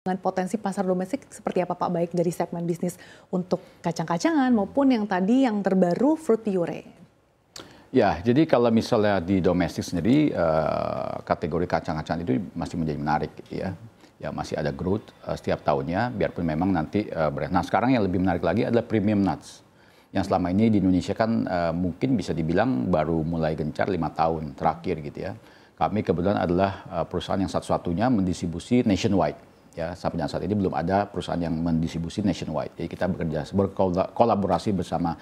Dengan potensi pasar domestik seperti apa Pak, baik dari segmen bisnis untuk kacang-kacangan maupun yang tadi yang terbaru fruit puree? Ya, jadi kalau misalnya di domestik sendiri kategori kacang-kacangan itu masih menjadi menarik gitu ya. Ya masih ada growth setiap tahunnya, biarpun memang nanti nah sekarang yang lebih menarik lagi adalah premium nuts. Yang selama ini di Indonesia kan mungkin bisa dibilang baru mulai gencar 5 tahun terakhir gitu ya. Kami kebetulan adalah perusahaan yang satu-satunya mendistribusi nationwide. Ya, sampai dengan saat ini belum ada perusahaan yang mendistribusi nationwide. Jadi kita berkolaborasi bersama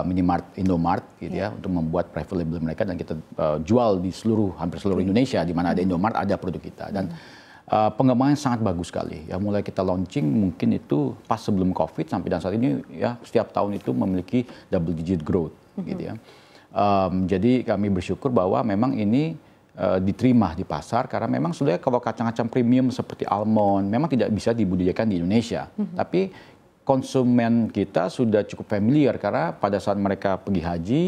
Minimart, Indomart gitu ya untuk membuat private label mereka dan kita jual di hampir seluruh Indonesia di mana ada Indomart ada produk kita dan pengembangan sangat bagus sekali. Ya mulai kita launching mungkin itu pas sebelum Covid sampai dan saat ini ya setiap tahun itu memiliki double digit growth gitu ya. Jadi kami bersyukur bahwa memang ini diterima di pasar karena memang sebenarnya kalau kacang-kacang premium seperti almond memang tidak bisa dibudidayakan di Indonesia. Tapi konsumen kita sudah cukup familiar karena pada saat mereka pergi haji,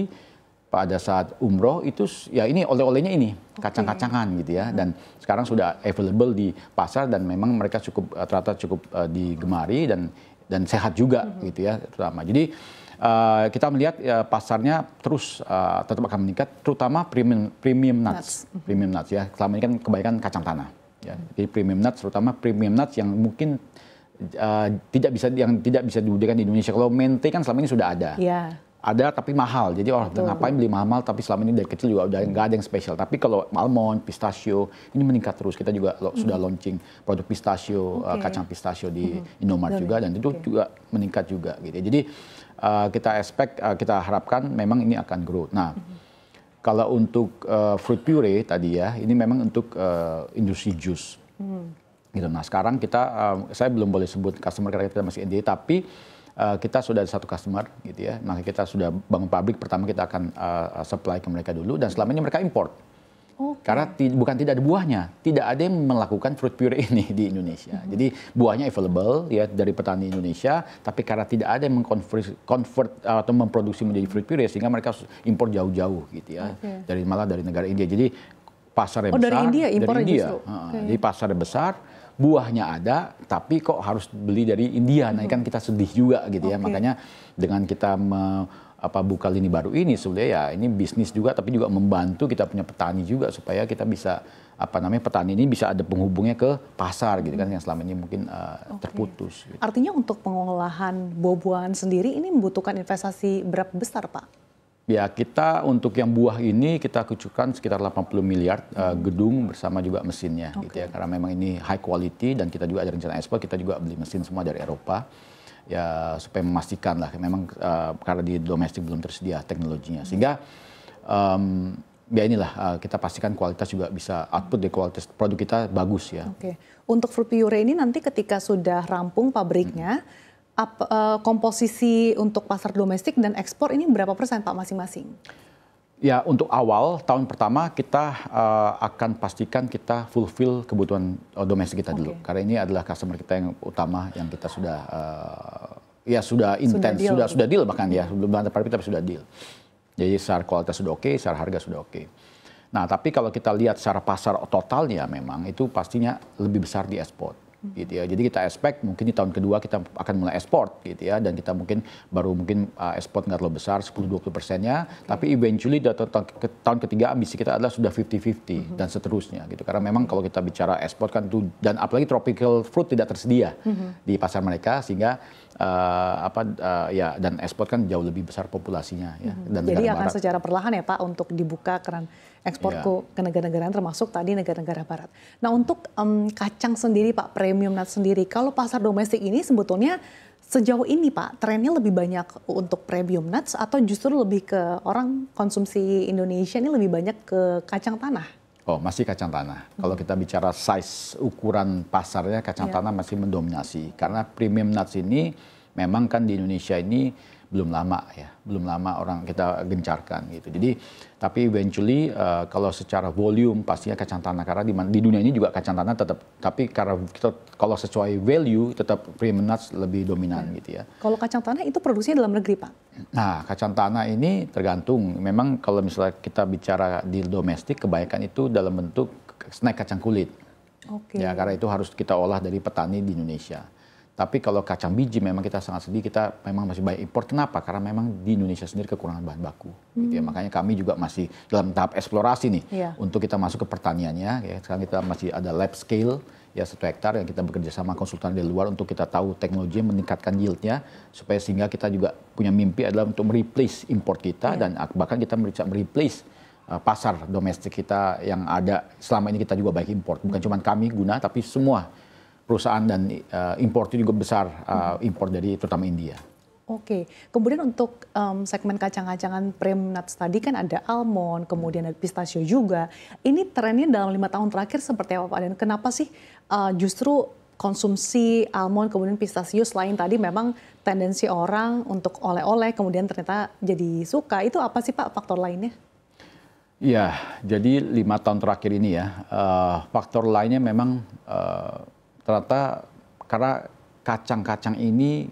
pada saat umroh itu ya ini oleh-olehnya ini kacang-kacangan gitu ya. Dan sekarang sudah available di pasar dan memang mereka ternyata cukup digemari dan sehat juga gitu ya terutama. Jadi kita melihat pasarnya terus tetap akan meningkat, terutama premium nuts ya. Selama ini kan kebanyakan kacang tanah. Ya. Jadi premium nuts, terutama premium nuts yang mungkin tidak bisa dibudidayakan di Indonesia. Kalau mente kan selama ini sudah ada. Yeah. Ada tapi mahal. Jadi orang ngapain beli mahal tapi selama ini dari kecil juga udah nggak ada yang spesial. Tapi kalau almond, pistachio ini meningkat terus. Kita juga sudah launching produk pistachio, kacang pistachio di Indomart juga dan itu juga meningkat juga gitu. Jadi kita harapkan memang ini akan grow. Nah, kalau untuk fruit puree tadi ya, ini memang untuk industri jus. Gitu. Nah, sekarang saya belum boleh sebut customer karena kita masih NDA, tapi kita sudah ada satu customer gitu ya. Maka kita sudah bangun pabrik, pertama kita akan supply ke mereka dulu dan selama ini mereka import. Karena bukan tidak ada buahnya, tidak ada yang melakukan fruit puree ini di Indonesia. Jadi buahnya available ya dari petani Indonesia, tapi karena tidak ada yang convert atau memproduksi menjadi fruit puree sehingga mereka impor jauh-jauh gitu ya. Malah dari negara India. Jadi pasarnya besar. Dari India, impornya dari India. Justru. Jadi pasarnya besar, buahnya ada, tapi kok harus beli dari India. Nah, kan kita sedih juga gitu ya. Makanya dengan kita buka lini baru ini sebenarnya ya ini bisnis juga tapi juga membantu kita punya petani juga supaya kita bisa petani ini bisa ada penghubungnya ke pasar gitu kan yang selama ini mungkin terputus. Gitu. Artinya untuk pengolahan buah-buahan sendiri ini membutuhkan investasi berapa besar Pak? Ya kita untuk yang buah ini kita kucurkan sekitar 80 miliar gedung bersama juga mesinnya gitu ya karena memang ini high quality dan kita juga ada rencana ekspor, kita juga beli mesin semua dari Eropa. Ya supaya memastikan lah memang karena di domestik belum tersedia teknologinya sehingga ya inilah kita pastikan kualitas juga bisa output dari kualitas produk kita bagus ya. Untuk fruit puree ini nanti ketika sudah rampung pabriknya komposisi untuk pasar domestik dan ekspor ini berapa persen Pak masing-masing? Ya untuk awal tahun pertama kita akan pastikan kita fulfill kebutuhan domestik kita dulu karena ini adalah customer kita yang utama yang kita sudah intens sudah deal bahkan ya belum ada pabrik tapi sudah deal. Jadi secara kualitas sudah oke, secara harga sudah oke. Nah tapi kalau kita lihat secara pasar totalnya memang itu pastinya lebih besar di ekspor. Gitu ya. Jadi kita expect mungkin di tahun kedua kita akan mulai ekspor gitu ya dan kita baru ekspor nggak terlalu besar 10-20%-nya tapi eventually tahun ketiga ambisi kita adalah sudah 50-50 dan seterusnya gitu karena memang kalau kita bicara ekspor kan itu dan apalagi tropical fruit tidak tersedia di pasar mereka sehingga dan ekspor kan jauh lebih besar populasinya ya dan jadi akan secara perlahan ya Pak untuk dibuka keran ekspor ke negara-negara termasuk tadi negara-negara barat. Nah untuk kacang sendiri Pak, premium nuts sendiri, kalau pasar domestik ini sebetulnya sejauh ini Pak, trennya lebih banyak untuk premium nuts atau justru lebih ke orang konsumsi Indonesia ini lebih banyak ke kacang tanah? Oh masih kacang tanah. Kalau kita bicara size ukuran pasarnya kacang tanah masih mendominasi karena premium nuts ini memang kan di Indonesia ini belum lama orang kita gencarkan gitu. Jadi tapi eventually kalau secara volume pastinya kacang tanah karena di dunia ini juga kacang tanah tetap tapi karena kalau sesuai value tetap premium nuts lebih dominan gitu ya. Kalau kacang tanah itu produksinya dalam negeri Pak? Nah kacang tanah ini tergantung. Memang kalau misalnya kita bicara di domestik kebanyakan itu dalam bentuk snack kacang kulit. Oke. Ya, karena itu harus kita olah dari petani di Indonesia. Tapi kalau kacang biji memang kita sangat sedih, kita memang masih banyak impor. Kenapa? Karena memang di Indonesia sendiri kekurangan bahan baku. Gitu ya. Makanya kami juga masih dalam tahap eksplorasi nih untuk kita masuk ke pertaniannya. Ya. Sekarang kita masih ada lab scale ya 1 hektar yang kita bekerja sama konsultan dari luar untuk kita tahu teknologi yang meningkatkan yieldnya supaya sehingga kita juga punya mimpi adalah untuk mereplace import kita dan bahkan kita bisa mereplace pasar domestik kita yang ada selama ini kita juga baik import. Bukan cuma kami guna tapi semua perusahaan dan impor itu juga besar impor dari terutama India. Oke, kemudian untuk segmen kacang-kacangan premium nuts tadi kan ada almond, kemudian ada pistachio juga. Ini trennya dalam 5 tahun terakhir seperti apa Pak? Dan kenapa sih justru konsumsi almond kemudian pistachio selain tadi memang tendensi orang untuk oleh-oleh kemudian ternyata jadi suka, itu apa sih Pak faktor lainnya? Ya, jadi 5 tahun terakhir ini ya faktor lainnya memang ternyata karena kacang-kacang ini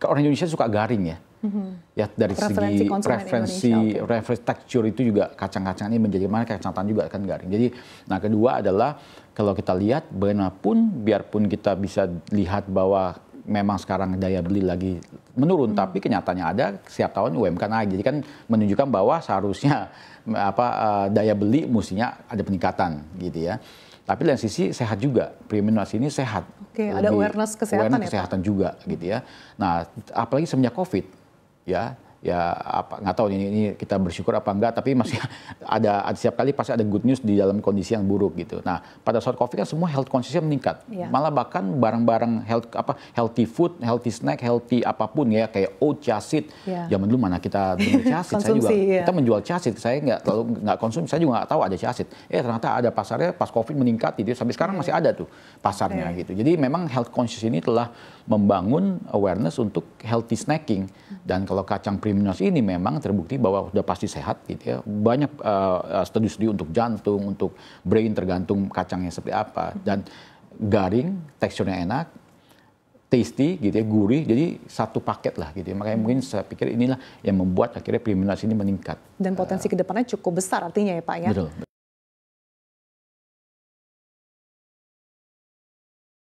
orang Indonesia suka garing ya. Ya dari segi referensi tekstur itu juga kacang-kacang ini menjadi mana kacang juga kan garing. Jadi nah kedua adalah kalau kita lihat bagaimanapun biarpun kita bisa lihat bahwa memang sekarang daya beli lagi menurun tapi kenyataannya ada setiap tahun UMK naik. Jadi kan menunjukkan bahwa seharusnya daya beli mestinya ada peningkatan gitu ya. Tapi dari sisi sehat juga, premium nuts ini sehat. Oke, ada awareness kesehatan awareness kesehatan juga gitu ya. Nah, apalagi semenjak COVID ya nggak tahu ini kita bersyukur apa enggak, tapi masih ada setiap kali pasti ada good news di dalam kondisi yang buruk gitu. Nah, pada saat COVID kan semua health conscious meningkat. Malah bahkan barang-barang healthy food, healthy snack, healthy apapun ya kayak oat, chia seed. Zaman dulu mana kita dengar chia seed, saya juga kita menjual chia seed, saya nggak konsumsi, saya juga nggak tahu ada chia seed. Ternyata ada pasarnya pas COVID meningkat gitu, sampai sekarang masih ada tuh pasarnya gitu. Jadi memang health conscious ini telah membangun awareness untuk healthy snacking. Dan kalau kacang premium nuts ini memang terbukti bahwa sudah pasti sehat gitu ya. Banyak studi-studi untuk jantung, untuk brain tergantung kacangnya seperti apa. Dan garing, teksturnya enak, tasty gitu ya, gurih. Jadi satu paket lah gitu ya. Makanya mungkin saya pikir inilah yang membuat akhirnya premium nuts ini meningkat. Dan potensi kedepannya cukup besar artinya ya Pak ya. Betul.